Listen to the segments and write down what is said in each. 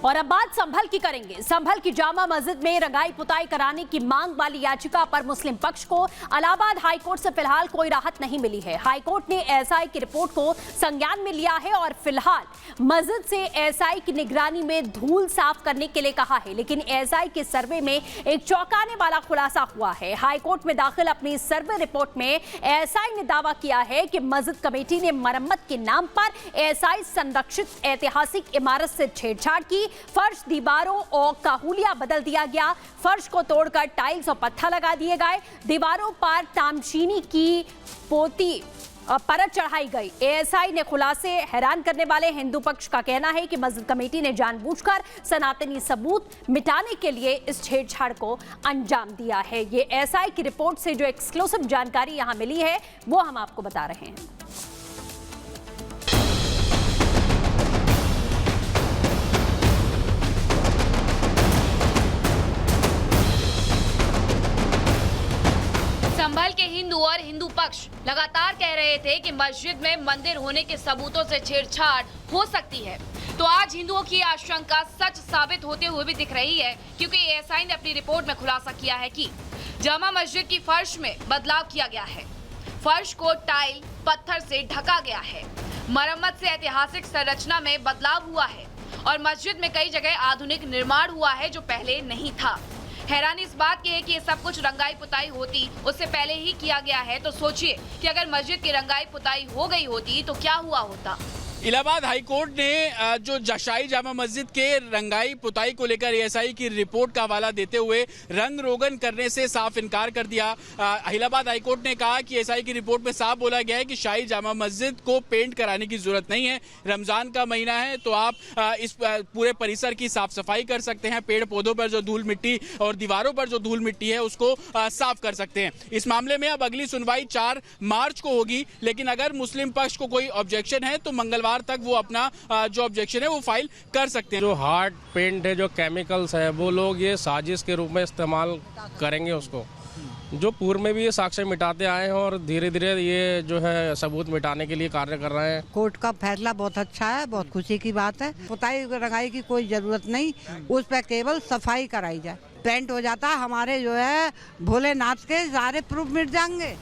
और अब बात संभल की करेंगे। संभल की जामा मस्जिद में रंगाई पुताई कराने की मांग वाली याचिका पर मुस्लिम पक्ष को इलाहाबाद हाईकोर्ट से फिलहाल कोई राहत नहीं मिली है। हाईकोर्ट ने एएसआई की रिपोर्ट को संज्ञान में लिया है और फिलहाल मस्जिद से एएसआई की निगरानी में धूल साफ करने के लिए कहा है, लेकिन एएसआई के सर्वे में एक चौंकाने वाला खुलासा हुआ है। हाईकोर्ट में दाखिल अपनी सर्वे रिपोर्ट में एएसआई ने दावा किया है कि मस्जिद कमेटी ने मरम्मत के नाम पर एएसआई संरक्षित ऐतिहासिक इमारत से छेड़छाड़ की। फर्श, दीवारों और काहुलिया बदल दिया गया, फर्श को तोड़कर टाइल्स और पत्थर लगा दिए गए, दीवारों पर तामचीनी की पोती परत चढ़ाई गई। एएसआई ने खुलासे हैरान करने वाले। हिंदू पक्ष का कहना है कि मस्जिद कमेटी ने जानबूझकर सनातनी सबूत मिटाने के लिए इस छेड़छाड़ को अंजाम दिया है। ये एएसआई की रिपोर्ट से जो एक्सक्लूसिव जानकारी यहां मिली है वो हम आपको बता रहे हैं। संभल के हिंदू और हिंदू पक्ष लगातार कह रहे थे कि मस्जिद में मंदिर होने के सबूतों से छेड़छाड़ हो सकती है, तो आज हिंदुओं की आशंका सच साबित होते हुए भी दिख रही है, क्योंकि एएसआई ने अपनी रिपोर्ट में खुलासा किया है कि जामा मस्जिद की फर्श में बदलाव किया गया है। फर्श को टाइल पत्थर से ढका गया है, मरम्मत से ऐतिहासिक संरचना में बदलाव हुआ है और मस्जिद में कई जगह आधुनिक निर्माण हुआ है जो पहले नहीं था। हैरानी इस बात की है कि ये सब कुछ रंगाई पुताई होती उससे पहले ही किया गया है, तो सोचिए कि अगर मस्जिद की रंगाई पुताई हो गई होती तो क्या हुआ होता। इलाहाबाद हाईकोर्ट ने जो जशाई जामा मस्जिद के रंगाई पुताई को लेकर एएसआई की रिपोर्ट का हवाला देते हुए रंग रोगन करने से साफ इनकार कर दिया। इलाहाबाद हाईकोर्ट ने कहा कि एएसआई की रिपोर्ट में साफ बोला गया है कि शाही जामा मस्जिद को पेंट कराने की जरूरत नहीं है। रमजान का महीना है तो आप इस पूरे परिसर की साफ सफाई कर सकते हैं। पेड़ पौधों पर जो धूल मिट्टी और दीवारों पर जो धूल मिट्टी है उसको साफ कर सकते हैं। इस मामले में अब अगली सुनवाई 4 मार्च को होगी, लेकिन अगर मुस्लिम पक्ष को कोई ऑब्जेक्शन है तो मंगलवार तक वो अपना जो ऑब्जेक्शन है वो फाइल कर सकते हैं। जो हार्ड पेंट है, जो केमिकल्स है, वो लोग ये साजिश के रूप में इस्तेमाल करेंगे उसको, जो पूर्व में भी ये साक्ष्य मिटाते आए हैं और धीरे धीरे ये जो है सबूत मिटाने के लिए कार्य कर रहे हैं। कोर्ट का फैसला बहुत अच्छा है, बहुत खुशी की बात है। पुताई रंगाई की कोई जरूरत नहीं, उस पर केवल सफाई कराई जाए। पेंट हो जाता, हमारे जो है भोलेनाथ के सारे प्रूफ मिट जाएंगे।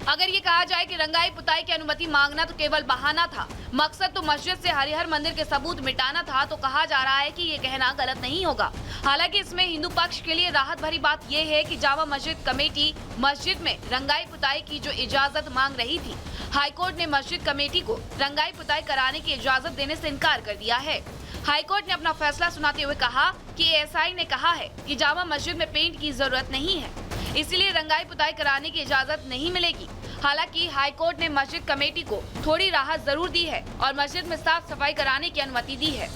अगर ये कहा जाए कि रंगाई पुताई की अनुमति मांगना तो केवल बहाना था, मकसद तो मस्जिद से हरिहर मंदिर के सबूत मिटाना था, तो कहा जा रहा है कि ये कहना गलत नहीं होगा। हालांकि इसमें हिंदू पक्ष के लिए राहत भरी बात ये है कि जामा मस्जिद कमेटी मस्जिद में रंगाई पुताई की जो इजाजत मांग रही थी, हाईकोर्ट ने मस्जिद कमेटी को रंगाई पुताई कराने की इजाजत देने से इनकार कर दिया है। हाईकोर्ट ने अपना फैसला सुनाते हुए कहा कि एएसआई ने कहा है कि जामा मस्जिद में पेंट की जरूरत नहीं है, इसलिए रंगाई पुताई कराने की इजाजत नहीं मिलेगी। हालांकि हाईकोर्ट ने मस्जिद कमेटी को थोड़ी राहत जरूर दी है और मस्जिद में साफ सफाई कराने की अनुमति दी है।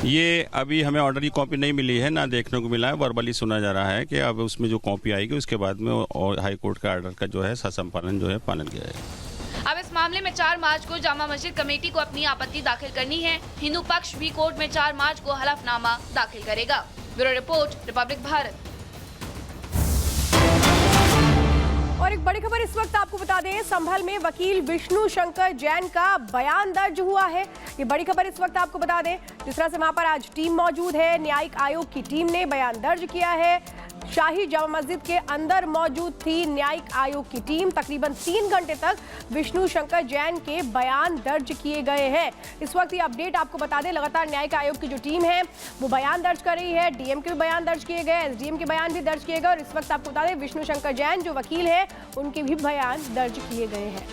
ये अभी हमें ऑर्डर की कॉपी नहीं मिली है, ना देखने को मिला है। वर्बली सुना जा रहा है कि अब उसमें जो कॉपी आएगी उसके बाद में और हाईकोर्ट का ऑर्डर का जो है ससंपालन जो है पालन किया जाएगा। अब इस मामले में 4 मार्च को जामा मस्जिद कमेटी को अपनी आपत्ति दाखिल करनी है। हिंदू पक्ष भी कोर्ट में 4 मार्च को हलफनामा दाखिल करेगा। Bureau report, Republic Bharat. और एक बड़ी खबर इस वक्त आपको बता दें, संभल में वकील विष्णु शंकर जैन का बयान दर्ज हुआ है। ये बड़ी खबर इस वक्त आपको बता दें, जिस तरह से वहां पर आज टीम मौजूद है, न्यायिक आयोग की टीम ने बयान दर्ज किया है। शाही जामा मस्जिद के अंदर मौजूद थी न्यायिक आयोग की टीम। तकरीबन 3 घंटे तक विष्णु शंकर जैन के बयान दर्ज किए गए हैं। इस वक्त ये अपडेट आपको बता दें, लगातार न्यायिक आयोग की जो टीम है वो बयान दर्ज कर रही है। डीएम के भी बयान दर्ज किए गए, एसडीएम के बयान भी दर्ज किए गए और इस वक्त आपको बता दें विष्णु शंकर जैन जो वकील है उनके भी बयान दर्ज किए गए हैं।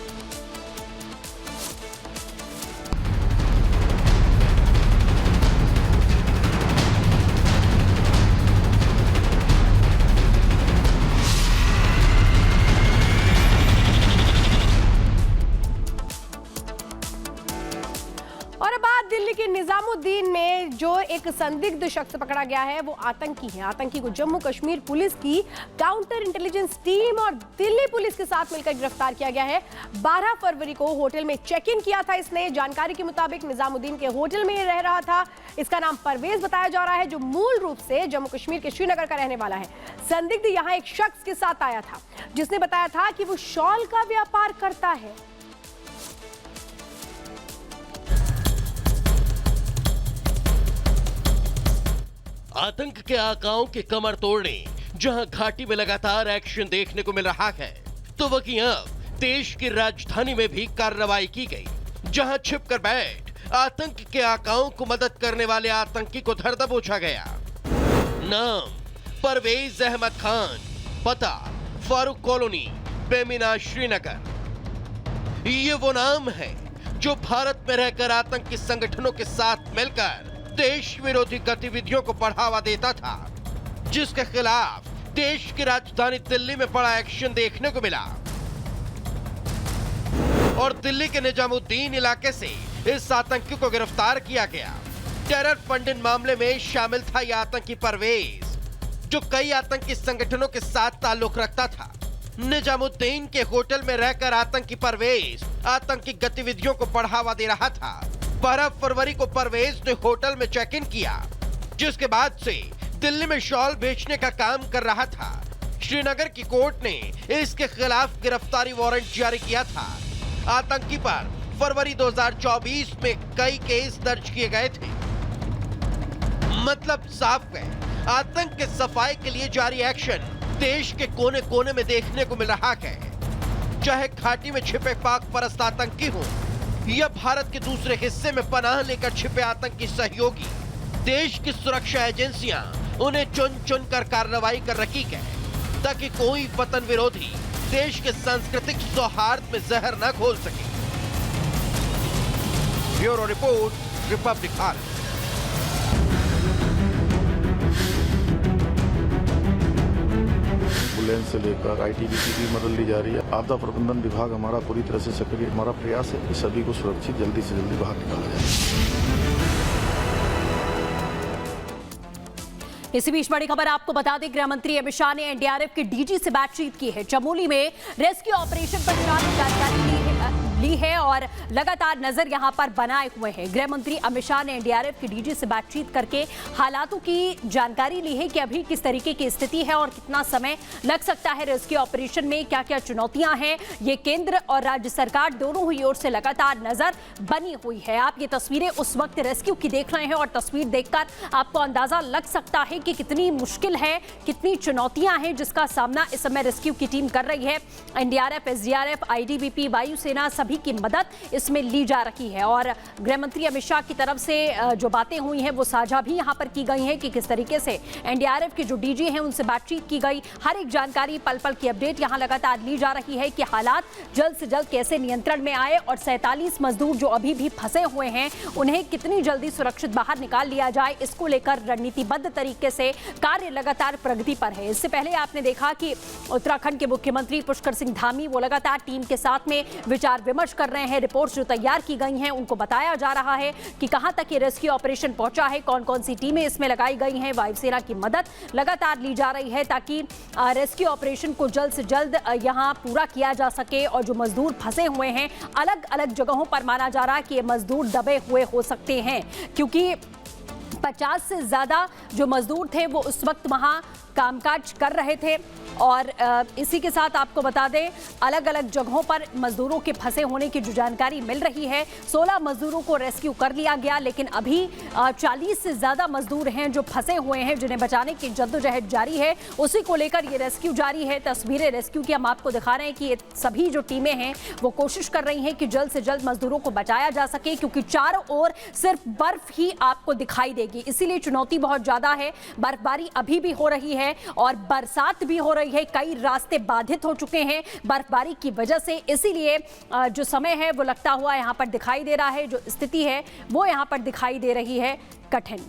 और अब बात दिल्ली के निजामुद्दीन में जो एक संदिग्ध शख्स पकड़ा गया है वो आतंकी है। आतंकी को जम्मू कश्मीर पुलिस की काउंटर इंटेलिजेंस टीम और दिल्ली पुलिस के साथ मिलकर गिरफ्तार किया गया है। 12 फरवरी को होटल में चेक इन किया था इसने। जानकारी के मुताबिक निजामुद्दीन के होटल में रह रहा था। इसका नाम परवेज बताया जा रहा है, जो मूल रूप से जम्मू कश्मीर के श्रीनगर का रहने वाला है। संदिग्ध यहाँ एक शख्स के साथ आया था जिसने बताया था कि वो शॉल का व्यापार करता है। आतंक के आकाओं की कमर तोड़ने जहां घाटी में लगातार एक्शन देखने को मिल रहा है, तो वहीं अब देश की राजधानी में भी कार्रवाई की गई, जहां छिपकर बैठ आतंक के आकाओं को मदद करने वाले आतंकी को धर दबोचा गया। नाम परवेज अहमद खान, पता फारूक कॉलोनी, बेमिना, श्रीनगर। ये वो नाम है जो भारत में रहकर आतंकी संगठनों के साथ मिलकर देश विरोधी गतिविधियों को बढ़ावा देता था, जिसके खिलाफ देश की राजधानी दिल्ली में बड़ा एक्शन देखने को मिला। और दिल्ली के निजामुद्दीन इलाके से इस आतंकी को गिरफ्तार किया गया। टेरर फंडिंग मामले में शामिल था यह आतंकी परवेज, जो कई आतंकी संगठनों के साथ ताल्लुक रखता था। निजामुद्दीन के होटल में रहकर आतंकी परवेज आतंकी गतिविधियों को बढ़ावा दे रहा था। 12 फरवरी को परवेज ने होटल में चेक इन किया, जिसके बाद से दिल्ली में शॉल बेचने का काम कर रहा था। श्रीनगर की कोर्ट ने इसके खिलाफ गिरफ्तारी वारंट जारी किया था। आतंकी पर फरवरी 2024 में कई केस दर्ज किए गए थे। मतलब साफ है, आतंक के सफाई के लिए जारी एक्शन देश के कोने कोने में देखने को मिल रहा है। चाहे घाटी में छिपे पाक परस्त आतंकी हो या भारत के दूसरे हिस्से में पनाह लेकर छिपे आतंकी सहयोगी, देश की सुरक्षा एजेंसियां उन्हें चुन चुन कर कार्रवाई कर रही है, ताकि कोई वतन विरोधी देश के सांस्कृतिक सौहार्द में जहर न घोल सके। Bureau report, Republic Bharat. Ambulance से लेकर आईटीबीपी की मदद ली जा रही है। आपदा प्रबंधन विभाग हमारा पूरी तरह से सक्रिय, हमारा प्रयास है कि सभी को सुरक्षित जल्दी से जल्दी बाहर निकाला जाए। इसी बीच बड़ी खबर आपको बता दें, गृह मंत्री अमित शाह ने एनडीआरएफ के डीजी से बातचीत की है। चमोली में रेस्क्यू ऑपरेशन पर जानकारी ली है और लगातार नजर यहां पर बनाए हुए हैं। गृह मंत्री अमित शाह ने एनडीआरएफ के डीजी से बातचीत करके हालातों की जानकारी ली है कि अभी किस तरीके की स्थिति है और कितना समय लग सकता है रेस्क्यू ऑपरेशन में, क्या क्या चुनौतियां हैं। ये केंद्र और राज्य सरकार दोनों ही ओर से लगातार नजर बनी हुई है। आप ये तस्वीरें उस वक्त रेस्क्यू की देख रहे हैं और तस्वीर देखकर आपको अंदाजा लग सकता है कि कितनी मुश्किल है, कितनी चुनौतियां हैं जिसका सामना इस समय रेस्क्यू की टीम कर रही है। एनडीआरएफ, एसडीआरएफ, आईटीबीपी, वायुसेना सभी की मदद इसमें ली जा रही है। और गृह मंत्री अमित शाह की तरफ से जो बातें हुई हैं वो साझा भी यहां पर की गई हैं कि किस तरीके से एनडीआरएफ के जो डीजी हैं उनसे बातचीत की गई। हर एक जानकारी, पल पल की अपडेट यहां लगातार ली जा रही है कि हालात जल्द से जल्द कैसे नियंत्रण में आए और 47 मजदूर जो अभी भी फंसे हुए हैं उन्हें कितनी जल्दी सुरक्षित बाहर निकाल लिया जाए, इसको लेकर रणनीतिबद्ध तरीके से कार्य लगातार प्रगति पर है। इससे पहले आपने देखा कि उत्तराखंड के मुख्यमंत्री पुष्कर सिंह धामी वो लगातार टीम के साथ में विचार विमर्श कर रहे हैं। रिपोर्ट्स जो तैयार की गई हैं उनको बताया जा रहा है कि कहां तक ये रेस्क्यू ऑपरेशन पहुंचा है, कौन कौन सी टीमें इसमें लगाई गई हैं। वायुसेना की मदद लगातार ली जा रही है ताकि रेस्क्यू ऑपरेशन को जल्द से जल्द यहां पूरा किया जा सके। और जो मजदूर फंसे हुए हैं अलग अलग जगहों पर माना जा रहा है कि ये मजदूर दबे हुए हो सकते हैं, क्योंकि 50 से ज्यादा जो मजदूर थे वो उस वक्त वहां कामकाज कर रहे थे। और इसी के साथ आपको बता दें, अलग अलग जगहों पर मजदूरों के फंसे होने की जो जानकारी मिल रही है, 16 मजदूरों को रेस्क्यू कर लिया गया, लेकिन अभी 40 से ज्यादा मजदूर हैं जो फंसे हुए हैं, जिन्हें बचाने की जद्दोजहद जारी है। उसी को लेकर ये रेस्क्यू जारी है। तस्वीरें रेस्क्यू की हम आपको दिखा रहे हैं कि ये सभी जो टीमें हैं वो कोशिश कर रही हैं कि जल्द से जल्द मजदूरों को बचाया जा सके, क्योंकि चारों ओर सिर्फ बर्फ ही आपको दिखाई देगी, इसीलिए चुनौती बहुत ज्यादा है। बर्फबारी अभी भी हो रही है और बरसात भी हो रही है, कई रास्ते बाधित हो चुके हैं बर्फबारी की वजह से, इसीलिए जो समय है वो लगता हुआ यहां पर दिखाई दे रहा है, जो स्थिति है वो यहां पर दिखाई दे रही है कठिन।